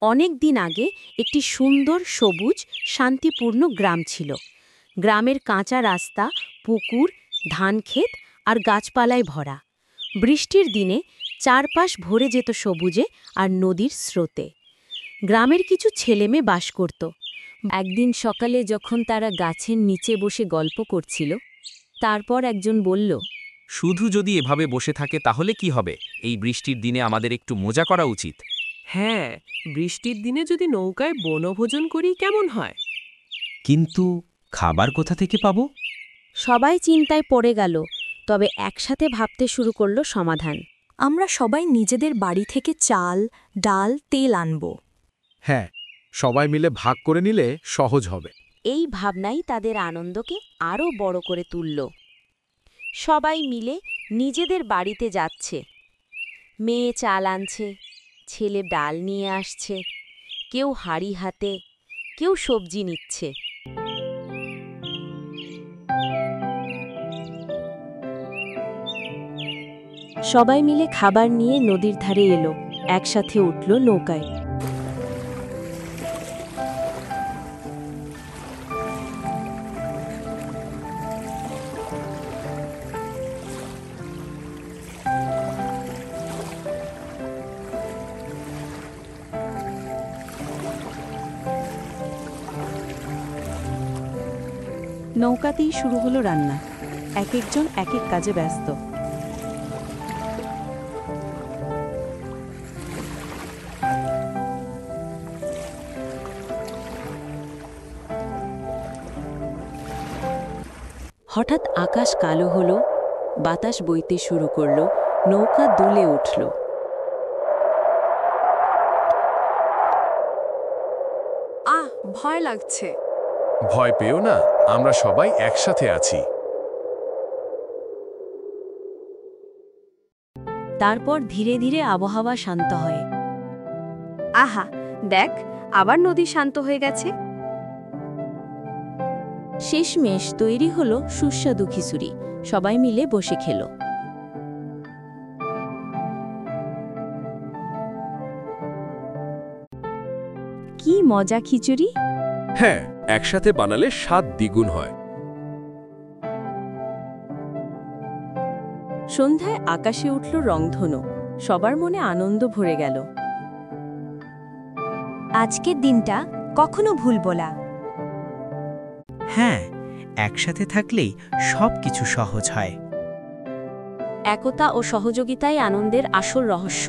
অনেক দিন আগে একটি সুন্দর সবুজ শান্তিপূর্ণ গ্রাম ছিল। গ্রামের কাঁচা রাস্তা, পুকুর, ধানক্ষেত আর গাছপালায় ভরা। বৃষ্টির দিনে চারপাশ ভরে যেত সবুজে আর নদীর স্রোতে। গ্রামের কিছু ছেলেমেয়ে বাস করত। একদিন সকালে যখন তারা গাছের নিচে বসে গল্প করছিল, তারপর একজন বলল, শুধু যদি এভাবে বসে থাকে তাহলে কি হবে? এই বৃষ্টির দিনে আমাদের একটু মজা করা উচিত। হ্যাঁ, বৃষ্টির দিনে যদি নৌকায় বনভোজন করি কেমন হয়? কিন্তু খাবার কোথা থেকে পাবো? সবাই চিন্তায় পড়ে গেল, তবে একসাথে ভাবতে শুরু করল সমাধান। আমরা সবাই নিজেদের বাড়ি থেকে চাল, ডাল, তেল আনব। হ্যাঁ, সবাই মিলে ভাগ করে নিলে সহজ হবে। এই ভাবনাই তাদের আনন্দকে আরও বড় করে তুলল। সবাই মিলে নিজেদের বাড়িতে যাচ্ছে। মেয়ে চাল আনছে, ছেলে ডাল নিয়ে আসছে, কেউ হাঁড়ি হাতে, কেউ সবজি নিচ্ছে। সবাই মিলে খাবার নিয়ে নদীর ধারে এলো, একসাথে উঠল নৌকায়। নৌকাতেই শুরু হলো রান্না। এক একজন এক এক কাজে ব্যস্ত। হঠাৎ আকাশ কালো হলো, বাতাস বইতে শুরু করলো, নৌকা দুলে উঠল। ভয় লাগছে। ভয় পেও না, আমরা সবাই একসাথে আছি। তারপর ধীরে ধীরে আবহাওয়া শান্ত হয়। আহা, দেখ, আবার নদী শান্ত হয়ে গেছে। শেষমেশ তৈরি হলো সুস্বাদু খিচুড়ি। সবাই মিলে বসে খেল। কি মজা খিচুড়ি! হ্যাঁ, একসাথে বানালে স্বাদ দ্বিগুণ হয়। সন্ধ্যায় আকাশে উঠল রংধনু। সবার মনে আনন্দ ভরে গেল। আজকের দিনটা কখনো ভুলব না। হ্যাঁ, একসাথে থাকলেই সবকিছু সহজ হয়। একতা ও সহযোগিতাই আনন্দের আসল রহস্য।